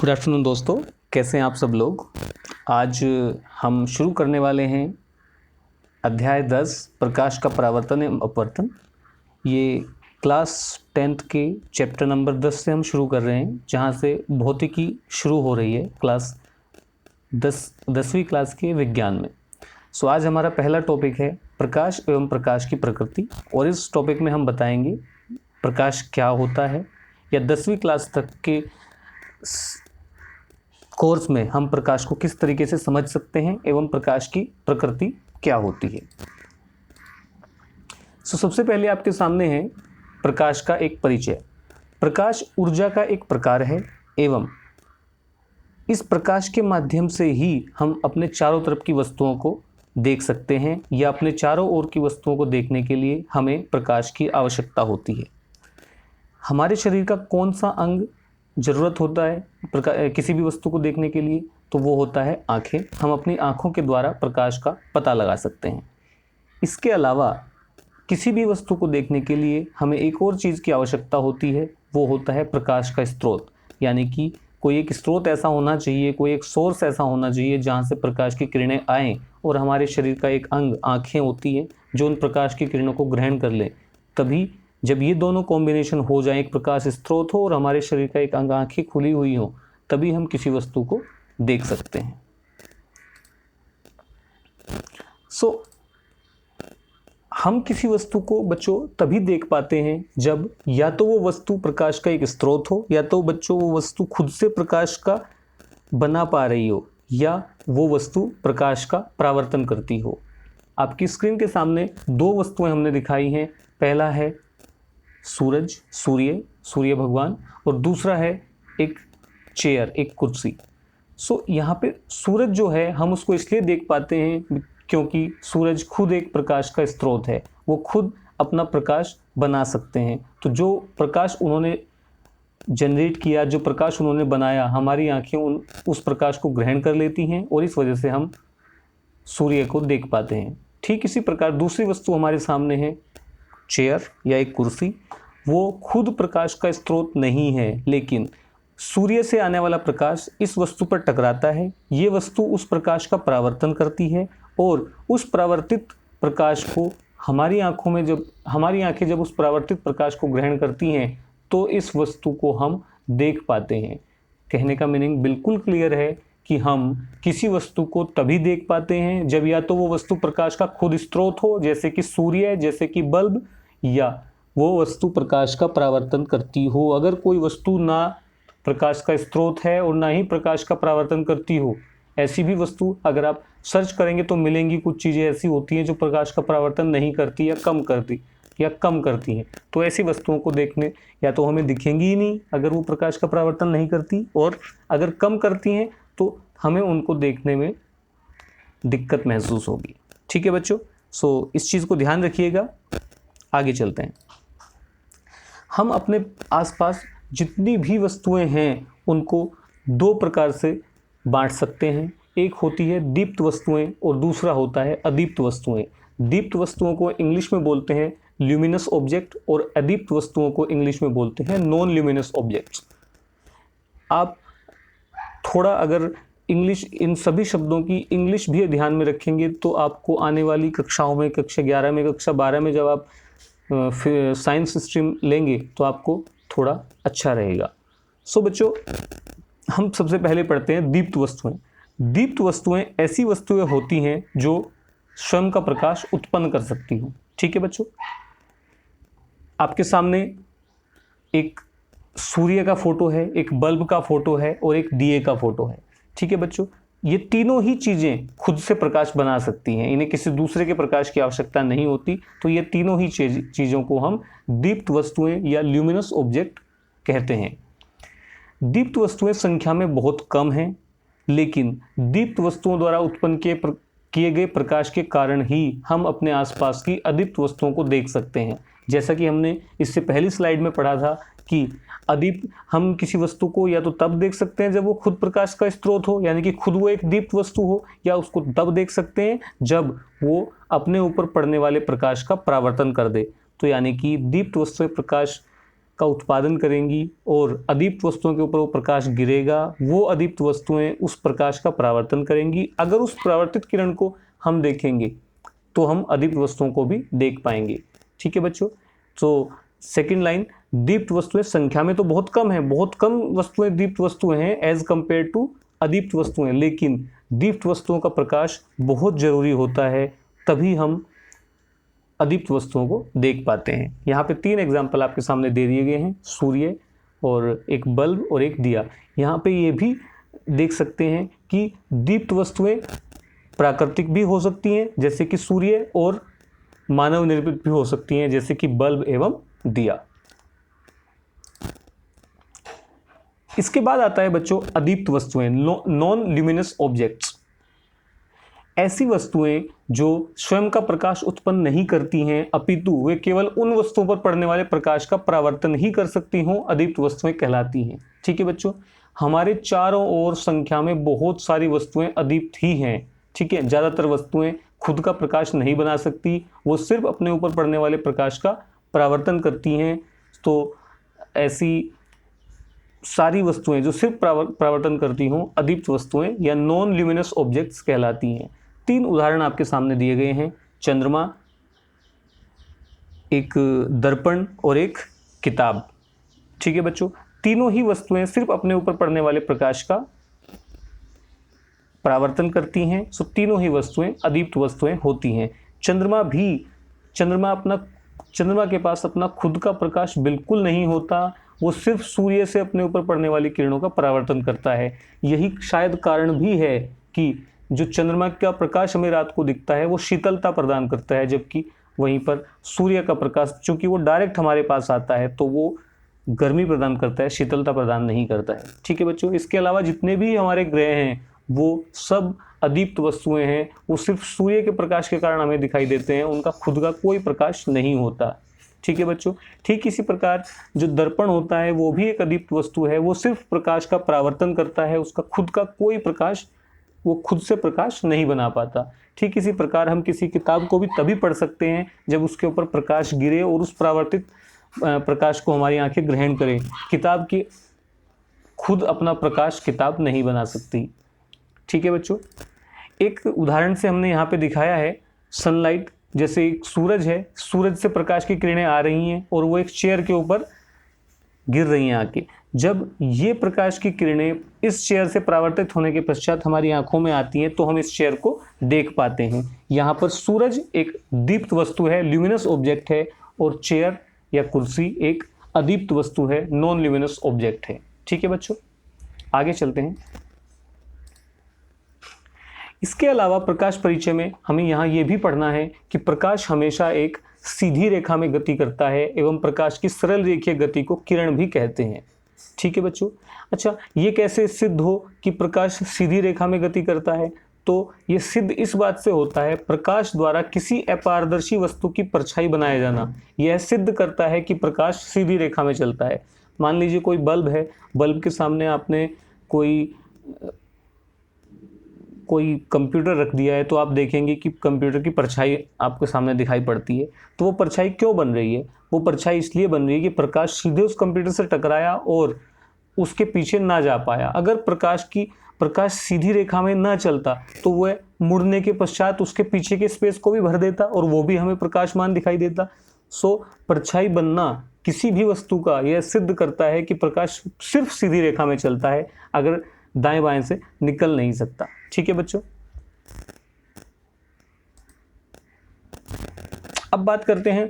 Good afternoon दोस्तों, कैसे हैं आप सब लोग। आज हम शुरू करने वाले हैं अध्याय 10 प्रकाश का परावर्तन एवं अपवर्तन। ये क्लास 10th के चैप्टर नंबर 10 से हम शुरू कर रहे हैं, जहाँ से भौतिकी शुरू हो रही है क्लास 10वीं क्लास के विज्ञान में। सो आज हमारा पहला टॉपिक है प्रकाश एवं प्रकाश की प्रकृति, और इस टॉपिक में हम बताएंगे प्रकाश क्या होता है, या 10वीं क्लास तक के कोर्स में हम प्रकाश को किस तरीके से समझ सकते हैं एवं प्रकाश की प्रकृति क्या होती है। सबसे पहले आपके सामने है प्रकाश का एक परिचय। प्रकाश ऊर्जा का एक प्रकार है एवं इस प्रकाश के माध्यम से ही हम अपने चारों तरफ की वस्तुओं को देख सकते हैं, या अपने चारों ओर की वस्तुओं को देखने के लिए हमें प्रकाश की आवश्यकता होती है। हमारे शरीर का कौन सा अंग ज़रूरत होता है किसी भी वस्तु को देखने के लिए, तो वो होता है आँखें। हम अपनी आँखों के द्वारा प्रकाश का पता लगा सकते हैं। इसके अलावा किसी भी वस्तु को देखने के लिए हमें एक और चीज़ की आवश्यकता होती है, वो होता है प्रकाश का स्रोत। यानी कि कोई एक स्रोत ऐसा होना चाहिए, कोई एक सोर्स ऐसा होना चाहिए जहाँ से प्रकाश की किरणें आएँ, और हमारे शरीर का एक अंग आँखें होती हैं जो उन प्रकाश की किरणों को ग्रहण कर लें। तभी जब ये दोनों कॉम्बिनेशन हो जाए, एक प्रकाश स्रोत हो और हमारे शरीर का एक अंग आँखें खुली हुई हो, तभी हम किसी वस्तु को देख सकते हैं। हम किसी वस्तु को बच्चों तभी देख पाते हैं जब या तो वो वस्तु प्रकाश का एक स्रोत हो, या तो बच्चों वो वस्तु खुद से प्रकाश का बना पा रही हो, या वो वस्तु प्रकाश का परावर्तन करती हो। आपकी स्क्रीन के सामने दो वस्तुएं हमने दिखाई हैं। पहला है सूरज, सूर्य भगवान, और दूसरा है एक चेयर, एक कुर्सी। यहाँ पे सूरज जो है हम उसको इसलिए देख पाते हैं क्योंकि सूरज खुद एक प्रकाश का स्रोत है, वो खुद अपना प्रकाश बना सकते हैं। तो जो प्रकाश उन्होंने जनरेट किया, जो प्रकाश उन्होंने बनाया, हमारी आंखें उस प्रकाश को ग्रहण कर लेती हैं, और इस वजह से हम सूर्य को देख पाते हैं। ठीक इसी प्रकार दूसरी वस्तु हमारे सामने है चेयर या एक कुर्सी। वो खुद प्रकाश का स्रोत नहीं है, लेकिन सूर्य से आने वाला प्रकाश इस वस्तु पर टकराता है। ये वस्तु उस प्रकाश का परावर्तन करती है, और उस परावर्तित प्रकाश को हमारी आंखें जब उस परावर्तित प्रकाश को ग्रहण करती हैं, तो इस वस्तु को हम देख पाते हैं। कहने का मीनिंग बिल्कुल क्लियर है कि हम किसी वस्तु को तभी देख पाते हैं जब या तो वो वस्तु प्रकाश का खुद स्रोत हो, जैसे कि सूर्य, जैसे कि बल्ब, या वो वस्तु प्रकाश का परावर्तन करती हो। अगर कोई वस्तु ना प्रकाश का स्रोत है और ना ही प्रकाश का परावर्तन करती हो, ऐसी भी वस्तु अगर आप सर्च करेंगे तो मिलेंगी। कुछ चीज़ें ऐसी होती हैं जो प्रकाश का परावर्तन नहीं करती या कम करती हैं। तो ऐसी वस्तुओं को देखने या तो हमें दिखेंगी ही नहीं अगर वो प्रकाश का परावर्तन नहीं करती, और अगर कम करती हैं तो हमें उनको देखने में दिक्कत महसूस होगी। ठीक है बच्चों, इस चीज़ को ध्यान रखिएगा। आगे चलते हैं। हम अपने आसपास जितनी भी वस्तुएं हैं उनको दो प्रकार से बांट सकते हैं। एक होती है दीप्त वस्तुएं और दूसरा होता है अदीप्त वस्तुएं। दीप्त वस्तुओं को इंग्लिश में बोलते हैं ल्यूमिनस ऑब्जेक्ट, और अदीप्त वस्तुओं को इंग्लिश में बोलते हैं नॉन ल्यूमिनस ऑब्जेक्ट्स। आप थोड़ा अगर इन सभी शब्दों की इंग्लिश भी ध्यान में रखेंगे तो आपको आने वाली कक्षाओं में, कक्षा 11 में, कक्षा 12 में जब आप साइंस स्ट्रीम लेंगे तो आपको थोड़ा अच्छा रहेगा। बच्चों, हम सबसे पहले पढ़ते हैं दीप्त वस्तुएं। दीप्त वस्तुएं ऐसी वस्तुएं होती हैं जो स्वयं का प्रकाश उत्पन्न कर सकती हो। ठीक है बच्चों, आपके सामने एक सूर्य का फोटो है, एक बल्ब का फोटो है, और एक दिए का फोटो है। ठीक है बच्चों, ये तीनों ही चीज़ें खुद से प्रकाश बना सकती हैं, इन्हें किसी दूसरे के प्रकाश की आवश्यकता नहीं होती। तो ये तीनों ही चीज़ों को हम दीप्त वस्तुएं या ल्यूमिनस ऑब्जेक्ट कहते हैं। दीप्त वस्तुएं संख्या में बहुत कम हैं, लेकिन दीप्त वस्तुओं द्वारा उत्पन्न किए गए प्रकाश के कारण ही हम अपने आसपास की अदीप्त वस्तुओं को देख सकते हैं। जैसा कि हमने इससे पहली स्लाइड में पढ़ा था कि अदीप्त हम किसी वस्तु को या तो तब देख सकते हैं जब वो खुद प्रकाश का स्रोत हो, यानी कि खुद वो एक दीप्त वस्तु हो, या उसको तब देख सकते हैं जब वो अपने ऊपर पड़ने वाले प्रकाश का परावर्तन कर दे। तो यानी कि दीप्त वस्तुएं प्रकाश का उत्पादन करेंगी और अदीप्त वस्तुओं के ऊपर वो प्रकाश गिरेगा, वो अदीप्त वस्तुएं उस प्रकाश का परावर्तन करेंगी। अगर उस परावर्तित किरण को हम देखेंगे तो हम अदीप्त वस्तुओं को भी देख पाएंगे। ठीक है बच्चों, तो सेकंड लाइन, दीप्त वस्तुएं संख्या में तो बहुत कम है, बहुत कम वस्तुएं दीप्त वस्तुएं हैं एज कंपेयर टू अदीप्त वस्तुएं, लेकिन दीप्त वस्तुओं का प्रकाश बहुत जरूरी होता है, तभी हम अदीप्त वस्तुओं को देख पाते हैं। यहाँ पे 3 एग्जाम्पल आपके सामने दे दिए गए हैं, सूर्य और एक बल्ब और एक दिया। यहाँ पे ये भी देख सकते हैं कि दीप्त वस्तुएं प्राकृतिक भी हो सकती हैं जैसे कि सूर्य, और मानव निर्मित भी हो सकती हैं जैसे कि बल्ब एवं दिया। इसके बाद आता है बच्चों अदीप्त वस्तुएं, नॉन ल्यूमिनस ऑब्जेक्ट्स। ऐसी वस्तुएं जो स्वयं का प्रकाश उत्पन्न नहीं करती हैं, अपितु वे केवल उन वस्तुओं पर पड़ने वाले प्रकाश का परावर्तन ही कर सकती हों, अदीप्त वस्तुएं कहलाती हैं। ठीक है बच्चों, हमारे चारों ओर संख्या में बहुत सारी वस्तुएं अदीप्त ही हैं। ठीक है, ज़्यादातर वस्तुएं खुद का प्रकाश नहीं बना सकती, वो सिर्फ अपने ऊपर पड़ने वाले प्रकाश का परावर्तन करती हैं। तो ऐसी सारी वस्तुएं जो सिर्फ परावर्तन करती हों अदीप्त वस्तुएं या नॉन ल्यूमिनस ऑब्जेक्ट्स कहलाती हैं। 3 उदाहरण आपके सामने दिए गए हैं, चंद्रमा, एक दर्पण और एक किताब। ठीक है बच्चों, तीनों ही वस्तुएं सिर्फ अपने ऊपर पड़ने वाले प्रकाश का परावर्तन करती हैं, सो तीनों ही वस्तुएं अदीप्त वस्तुएं होती हैं। चंद्रमा के पास अपना खुद का प्रकाश बिल्कुल नहीं होता, वो सिर्फ सूर्य से अपने ऊपर पड़ने वाली किरणों का परावर्तन करता है। यही शायद कारण भी है कि जो चंद्रमा का प्रकाश हमें रात को दिखता है वो शीतलता प्रदान करता है, जबकि वहीं पर सूर्य का प्रकाश चूंकि वो डायरेक्ट हमारे पास आता है तो वो गर्मी प्रदान करता है, शीतलता प्रदान नहीं करता है। ठीक है बच्चों, इसके अलावा जितने भी हमारे ग्रह हैं वो सब अदीप्त वस्तुएं हैं, वो सिर्फ सूर्य के प्रकाश के कारण हमें दिखाई देते हैं, उनका खुद का कोई प्रकाश नहीं होता। ठीक है बच्चों, ठीक इसी प्रकार जो दर्पण होता है वो भी एक अदीप्त वस्तु है, वो सिर्फ प्रकाश का परावर्तन करता है, उसका खुद का कोई प्रकाश, वो खुद से प्रकाश नहीं बना पाता। ठीक इसी प्रकार हम किसी किताब को भी तभी पढ़ सकते हैं जब उसके ऊपर प्रकाश गिरे और उस परावर्तित प्रकाश को हमारी आंखें ग्रहण करें। किताब की खुद अपना प्रकाश किताब नहीं बना सकती। ठीक है बच्चों, एक उदाहरण से हमने यहाँ पे दिखाया है सनलाइट, जैसे एक सूरज है, सूरज से प्रकाश की किरणें आ रही हैं और वो एक चेयर के ऊपर गिर रही हैं आके। जब ये प्रकाश की किरणें इस चेयर से परावर्तित होने के पश्चात हमारी आंखों में आती हैं तो हम इस चेयर को देख पाते हैं। यहाँ पर सूरज एक दीप्त वस्तु है, ल्यूमिनस ऑब्जेक्ट है, और चेयर या कुर्सी एक अदीप्त वस्तु है, नॉन ल्यूमिनस ऑब्जेक्ट है। ठीक है बच्चों, आगे चलते हैं। इसके अलावा प्रकाश परिचय में हमें यहाँ ये भी पढ़ना है कि प्रकाश हमेशा एक सीधी रेखा में गति करता है एवं प्रकाश की सरल रेखीय गति को किरण भी कहते हैं। ठीक है बच्चों, अच्छा ये कैसे सिद्ध हो कि प्रकाश सीधी रेखा में गति करता है? तो ये सिद्ध इस बात से होता है, प्रकाश द्वारा किसी अपारदर्शी वस्तु की परछाई बनाया जाना यह सिद्ध करता है कि प्रकाश सीधी रेखा में चलता है। मान लीजिए कोई बल्ब है, बल्ब के सामने आपने कोई कंप्यूटर रख दिया है, तो आप देखेंगे कि कंप्यूटर की परछाई आपके सामने दिखाई पड़ती है। तो वो परछाई क्यों बन रही है? वो परछाई इसलिए बन रही है कि प्रकाश सीधे उस कंप्यूटर से टकराया और उसके पीछे ना जा पाया। अगर प्रकाश सीधी रेखा में ना चलता तो वह मुड़ने के पश्चात उसके पीछे के स्पेस को भी भर देता और वो भी हमें प्रकाशमान दिखाई देता। सो परछाई बनना किसी भी वस्तु का यह सिद्ध करता है कि प्रकाश सिर्फ सीधी रेखा में चलता है, अगर दाएं बाएं से निकल नहीं सकता। ठीक है बच्चों, अब बात करते हैं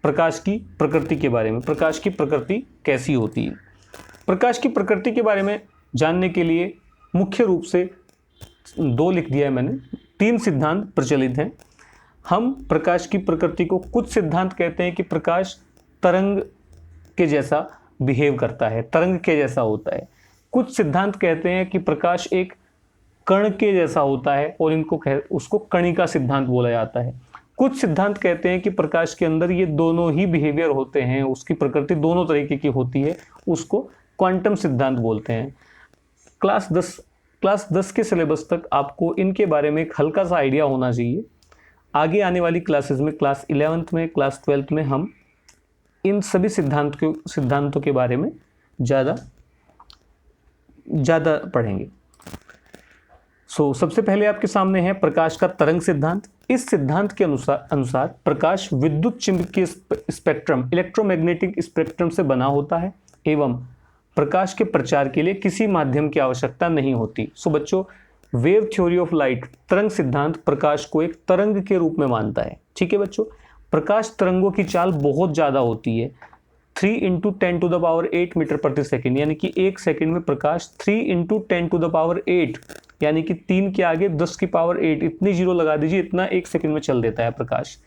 प्रकाश की प्रकृति के बारे में। प्रकाश की प्रकृति कैसी होती है? प्रकाश की प्रकृति के बारे में जानने के लिए मुख्य रूप से 2 लिख दिया है मैंने, 3 सिद्धांत प्रचलित हैं। हम प्रकाश की प्रकृति को कुछ सिद्धांत कहते हैं कि प्रकाश तरंग के जैसा बिहेव करता है, तरंग के जैसा होता है। कुछ सिद्धांत कहते हैं कि प्रकाश एक कण के जैसा होता है और उसको कणिका सिद्धांत बोला जाता है। कुछ सिद्धांत कहते हैं कि प्रकाश के अंदर ये दोनों ही बिहेवियर होते हैं, उसकी प्रकृति दोनों तरीके की होती है, उसको क्वांटम सिद्धांत बोलते हैं। क्लास 10 के सिलेबस तक आपको इनके बारे में एक हल्का सा आइडिया होना चाहिए। आगे आने वाली क्लासेस में, क्लास 11th में, क्लास 12th में हम इन सभी सिद्धांतों के बारे में ज़्यादा पढ़ेंगे। सबसे पहले आपके सामने है प्रकाश का तरंग सिद्धांत। इस सिद्धांत के अनुसार प्रकाश विद्युत चुंबकीय स्पेक्ट्रम, इलेक्ट्रोमैग्नेटिक स्पेक्ट्रम से बना होता है एवं प्रकाश के प्रचार के लिए किसी माध्यम की आवश्यकता नहीं होती। बच्चों, वेव थ्योरी ऑफ लाइट, तरंग सिद्धांत प्रकाश को एक तरंग के रूप में मानता है। ठीक है बच्चों, प्रकाश तरंगों की चाल बहुत ज़्यादा होती है, 3 × 10⁸ मीटर प्रति सेकेंड, यानी कि एक सेकेंड में प्रकाश 3 × 10⁸, यानी कि 3 के आगे 10⁸, इतनी जीरो लगा दीजिए, इतना एक सेकेंड में चल देता है प्रकाश।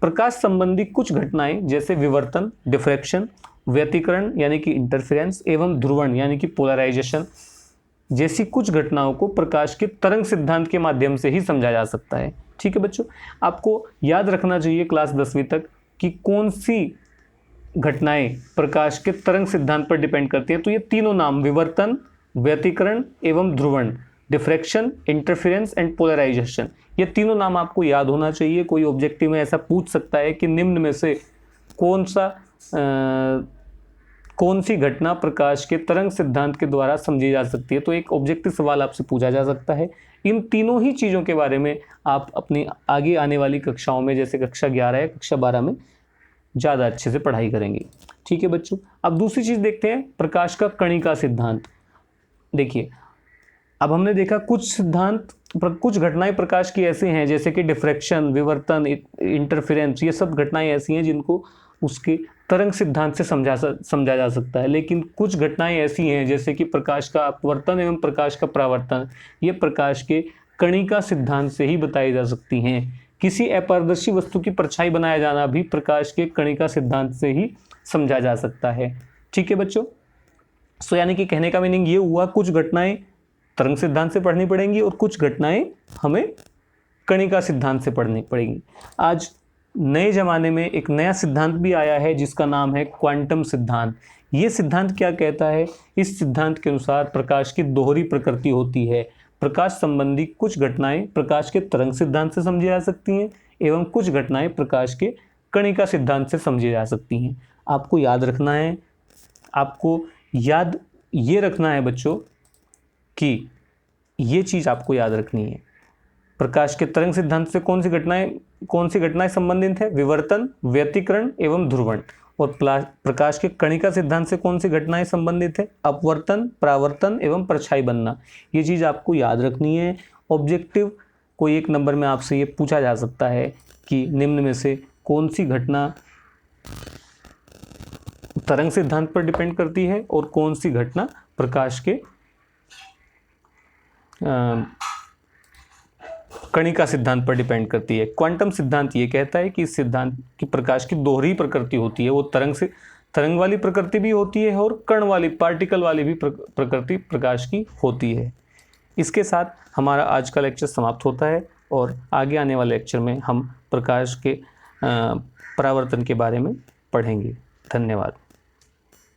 प्रकाश संबंधी कुछ घटनाएं जैसे विवर्तन, डिफ्रैक्शन, व्यतिकरण यानी कि इंटरफेरेंस एवं ध्रुवण यानी कि पोलराइजेशन जैसी कुछ घटनाओं को प्रकाश के तरंग सिद्धांत के माध्यम से ही समझा जा सकता है। ठीक है बच्चों, आपको याद रखना चाहिए क्लास 10वीं तक कि कौन सी घटनाएं प्रकाश के तरंग सिद्धांत पर डिपेंड करती हैं। तो ये तीनों नाम, विवर्तन, व्यतिकरण एवं ध्रुवण, डिफ्रैक्शन, इंटरफेरेंस एंड पोलराइजेशन, ये तीनों नाम आपको याद होना चाहिए। कोई ऑब्जेक्टिव में ऐसा पूछ सकता है कि निम्न में से कौन सी घटना प्रकाश के तरंग सिद्धांत के द्वारा समझी जा सकती है, तो एक ऑब्जेक्टिव सवाल आपसे पूछा जा सकता है। इन तीनों ही चीज़ों के बारे में आप अपनी आगे आने वाली कक्षाओं में, जैसे कक्षा 11 या कक्षा 12 में ज़्यादा अच्छे से पढ़ाई करेंगे। ठीक है बच्चों, अब दूसरी चीज़ देखते हैं, प्रकाश का कणिका सिद्धांत। देखिए, अब हमने देखा कुछ घटनाएं प्रकाश की ऐसी हैं जैसे कि डिफ्रैक्शन, विवर्तन, इंटरफेरेंस, ये सब घटनाएं ऐसी हैं जिनको उसके तरंग सिद्धांत से समझा जा सकता है। लेकिन कुछ घटनाएं ऐसी हैं जैसे कि प्रकाश का अपवर्तन एवं प्रकाश का परावर्तन, ये प्रकाश के कणिका सिद्धांत से ही बताई जा सकती हैं। किसी अपारदर्शी वस्तु की परछाई बनाया जाना भी प्रकाश के कणिका सिद्धांत से ही समझा जा सकता है। ठीक है बच्चों, यानी कि कहने का मीनिंग ये हुआ, कुछ घटनाएं तरंग सिद्धांत से पढ़नी पड़ेंगी और कुछ घटनाएं हमें कणिका सिद्धांत से पढ़नी पड़ेंगी। आज नए ज़माने में एक नया सिद्धांत भी आया है जिसका नाम है क्वांटम सिद्धांत। ये सिद्धांत क्या कहता है? इस सिद्धांत के अनुसार प्रकाश की दोहरी प्रकृति होती है। प्रकाश संबंधी कुछ घटनाएं प्रकाश के तरंग सिद्धांत से समझी जा सकती हैं एवं कुछ घटनाएं प्रकाश के कणिका सिद्धांत से समझी जा सकती हैं। आपको याद रखना है, आपको याद ये रखना है बच्चों कि ये चीज़ आपको याद रखनी है। प्रकाश के तरंग सिद्धांत से कौन सी घटनाएं संबंधित है? विवर्तन, व्यतिकरण एवं ध्रुवण। और प्रकाश के कणिका सिद्धांत से कौन सी घटनाएं संबंधित है? अपवर्तन, परावर्तन एवं परछाई बनना। ये चीज़ आपको याद रखनी है। ऑब्जेक्टिव कोई एक नंबर में आपसे ये पूछा जा सकता है कि निम्न में से कौन सी घटना तरंग सिद्धांत पर डिपेंड करती है और कौन सी घटना प्रकाश के कणिका सिद्धांत पर डिपेंड करती है। क्वांटम सिद्धांत ये कहता है कि इस सिद्धांत की प्रकाश की दोहरी प्रकृति होती है। वो तरंग वाली प्रकृति भी होती है और कण वाली, पार्टिकल वाली भी प्रकृति प्रकाश की होती है। इसके साथ हमारा आज का लेक्चर समाप्त होता है और आगे आने वाले लेक्चर में हम प्रकाश के परावर्तन के बारे में पढ़ेंगे। धन्यवाद।